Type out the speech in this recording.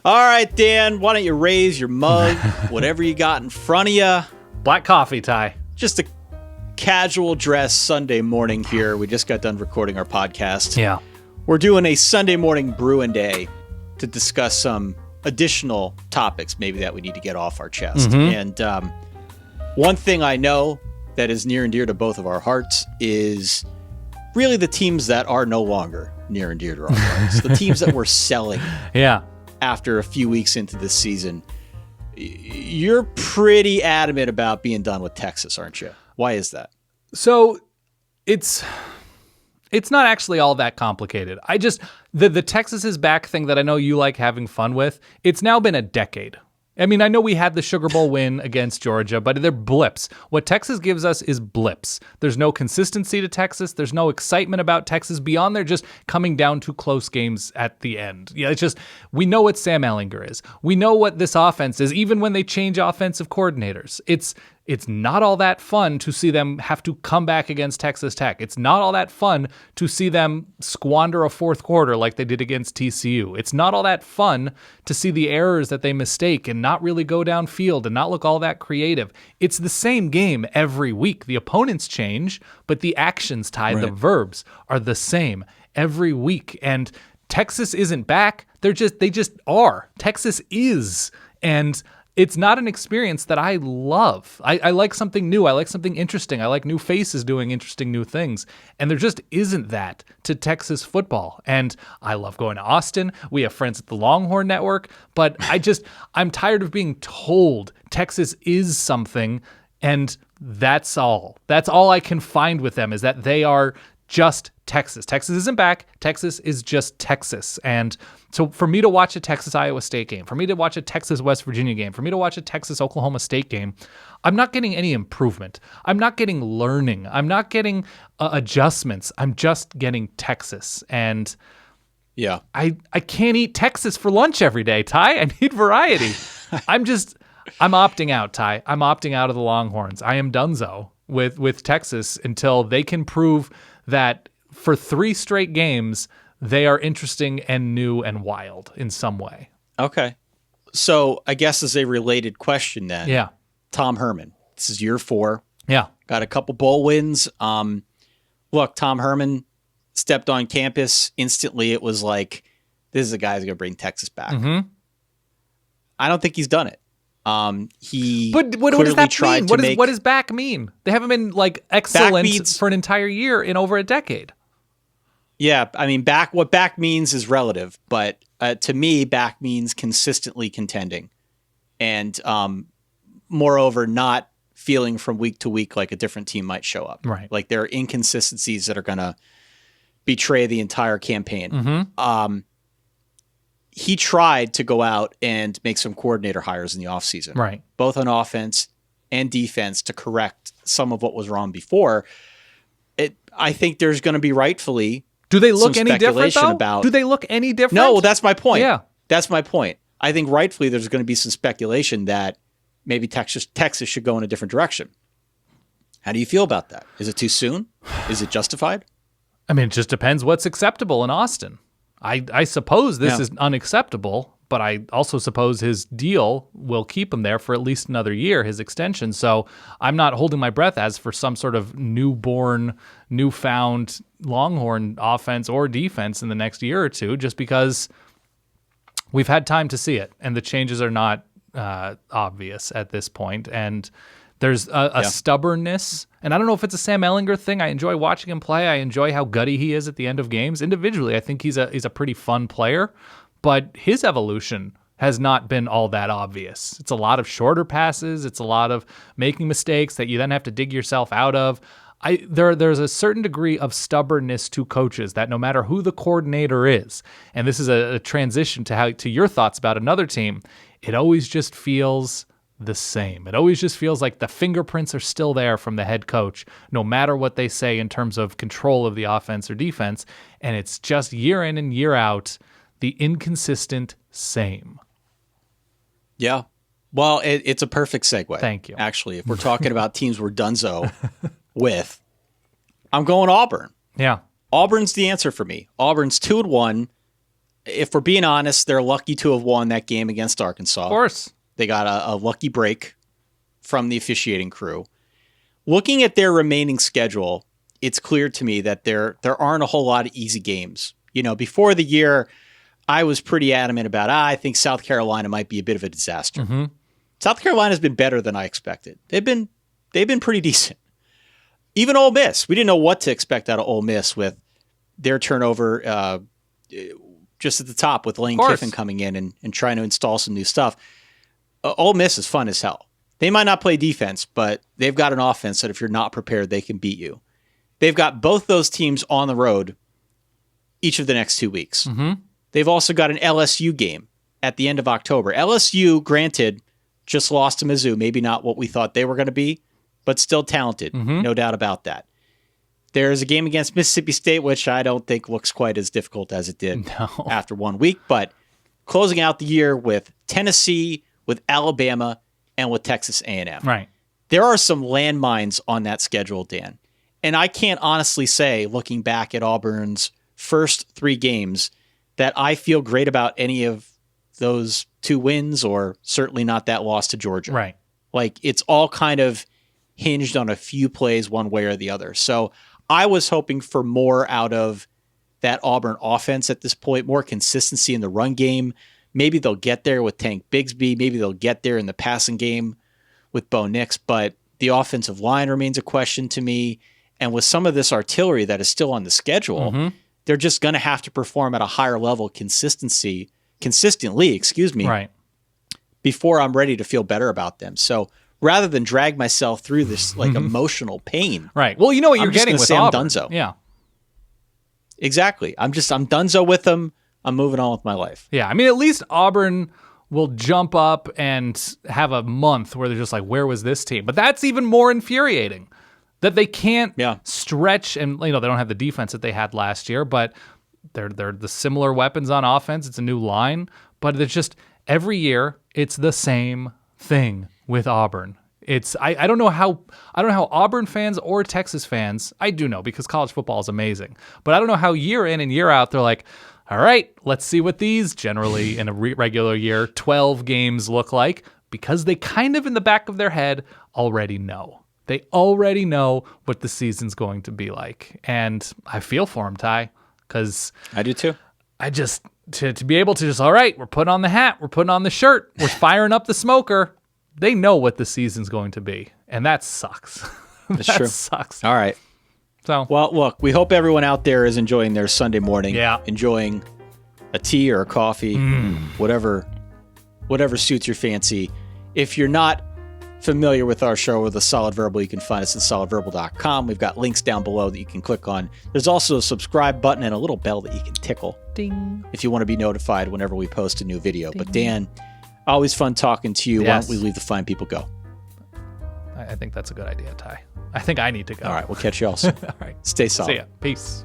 All right, Dan, why don't you raise your mug, whatever you got in front of you. Black coffee, Ty. Just a casual dress Sunday morning here. We just got done recording our podcast. Yeah. We're doing a Sunday morning Brew&A to discuss some additional topics maybe that we need to get off our chest. And one thing I know that is near and dear to both of our hearts is really the teams that are no longer near and dear to our hearts. The teams that we're selling after a few weeks into this season. You're pretty adamant about being done with Texas, aren't you? Why is that? So it's not actually all that complicated. The Texas is back thing that I know you like having fun with, it's now been a decade. I mean, I know we had the Sugar Bowl win against Georgia, but they're blips. What Texas gives us is blips. There's no consistency to Texas. There's no excitement about Texas beyond they're just coming down to close games at the end. Yeah, it's just, we know what Sam Ellinger is. We know what this offense is, even when they change offensive coordinators. It's not all that fun to see them have to come back against Texas Tech. It's not all that fun to see them squander a fourth quarter like they did against TCU. It's not all that fun to see the errors that they mistake and not really go downfield and not look all that creative. It's the same game every week. The opponents change, but the actions tied, the verbs are the same every week. And Texas isn't back. They just are. Texas is. And it's not an experience that I love. I like something new. I like something interesting. I like new faces doing interesting new things. And there just isn't that to Texas football. And I love going to Austin. We have friends at the Longhorn Network. But I'm tired of being told Texas is something. And that's all. That's all I can find with them is that they are just Texas. Texas isn't back. Texas is just Texas. And so for me to watch a Texas-Iowa State game, for me to watch a Texas-West Virginia game, for me to watch a Texas-Oklahoma State game, I'm not getting any improvement. I'm not getting learning. I'm not getting adjustments. I'm just getting Texas. And yeah, I can't eat Texas for lunch every day, Ty. I need variety. I'm opting out, Ty. I'm opting out of the Longhorns. I am donezo with Texas until they can prove that for 3 straight games, they are interesting and new and wild in some way. Okay. So I guess as a related question then. Yeah. Tom Herman. This is year 4. Yeah. Got a couple bowl wins. Look, Tom Herman stepped on campus. Instantly it was like, this is a guy who's going to bring Texas back. Mm-hmm. I don't think he's done it. But what does that mean? What does back mean? They haven't been like excellent for an entire year in over a decade. Yeah, I mean, what back means is relative, but to me, back means consistently contending, and moreover, not feeling from week to week like a different team might show up. Right, like there are inconsistencies that are going to betray the entire campaign. Mm-hmm. He tried to go out and make some coordinator hires in the offseason, right? Both on offense and defense to correct some of what was wrong before. I think there's going to be rightfully. Do they look any different though? Do they look any different? No, that's my point. Yeah, that's my point. I think rightfully there's going to be some speculation that maybe Texas should go in a different direction. How do you feel about that? Is it too soon? Is it justified? I mean, it just depends what's acceptable in Austin. I suppose this is unacceptable, but I also suppose his deal will keep him there for at least another year, his extension. So I'm not holding my breath as for some sort of newfound Longhorn offense or defense in the next year or two, just because we've had time to see it, and the changes are not obvious at this point. And there's a stubbornness, and I don't know if it's a Sam Ellinger thing. I enjoy watching him play. I enjoy how gutty he is at the end of games. Individually, I think he's a pretty fun player, but his evolution has not been all that obvious. It's a lot of shorter passes. It's a lot of making mistakes that you then have to dig yourself out of. There's a certain degree of stubbornness to coaches that no matter who the coordinator is, and this is a transition to your thoughts about another team, it always just feels the same. It always just feels like the fingerprints are still there from the head coach, no matter what they say in terms of control of the offense or defense. And it's just year in and year out, the inconsistent same. Yeah. Well, it's a perfect segue. Thank you. Actually, if we're talking about teams we're donezo with, I'm going Auburn. Yeah. Auburn's the answer for me. Auburn's 2-1. if we're being honest, they're lucky to have won that game against Arkansas. Of course. They got a lucky break from the officiating crew. Looking at their remaining schedule, it's clear to me that there aren't a whole lot of easy games. Before the year, I was pretty adamant about, I think South Carolina might be a bit of a disaster. Mm-hmm. South Carolina's been better than I expected. They've been pretty decent. Even Ole Miss, we didn't know what to expect out of Ole Miss with their turnover just at the top with Lane Kiffin coming in and trying to install some new stuff. Ole Miss is fun as hell. They might not play defense, but they've got an offense that if you're not prepared, they can beat you. They've got both those teams on the road each of the next 2 weeks. Mm-hmm. They've also got an LSU game at the end of October. LSU, granted, just lost to Mizzou. Maybe not what we thought they were going to be, but still talented. No doubt about that. There's a game against Mississippi State, which I don't think looks quite as difficult as it did after 1 week. But closing out the year with Tennessee, with Alabama, and with Texas A&M. Right. There are some landmines on that schedule, Dan. And I can't honestly say, looking back at Auburn's first 3 games, that I feel great about any of those 2 wins, or certainly not that loss to Georgia. Right. Like, it's all kind of hinged on a few plays one way or the other. So I was hoping for more out of that Auburn offense at this point, more consistency in the run game. Maybe they'll get there with Tank Bigsby. Maybe they'll get there in the passing game with Bo Nix. But the offensive line remains a question to me. And with some of this artillery that is still on the schedule, they're just going to have to perform at a higher level consistently, right, before I'm ready to feel better about them. So rather than drag myself through this emotional pain. Right. Well, you know what you're getting with Auburn. I'm donezo. Yeah. Exactly. I'm donezo with them. I'm moving on with my life. Yeah. I mean, at least Auburn will jump up and have a month where they're just like, where was this team? But that's even more infuriating that they can't stretch, and they don't have the defense that they had last year, but they're the similar weapons on offense. It's a new line, but it's just every year it's the same thing with Auburn. I don't know how Auburn fans or Texas fans, I do know because college football is amazing, but I don't know how year in and year out they're like, all right, let's see what these generally in a regular year 12 games look like, because they kind of in the back of their head already know. They already know what the season's going to be like. And I feel for them, Ty, because I do too. I just, to be able to just, all right, we're putting on the hat, we're putting on the shirt, we're firing up the smoker. They know what the season's going to be. And that sucks. That's true. Sucks. All right. So, well, look, we hope everyone out there is enjoying their Sunday morning. Yeah. Enjoying a tea or a coffee, whatever suits your fancy. If you're not familiar with our show with a Solid Verbal, you can find us at solidverbal.com. We've got links down below that you can click on. There's also a subscribe button and a little bell that you can tickle. Ding. If you want to be notified whenever we post a new video. Ding. But Dan, always fun talking to you. Yes. Why don't we leave the fine people go? I think that's a good idea, Ty. I think I need to go. All right, we'll catch you all soon. All right. Stay solid. See ya. Peace.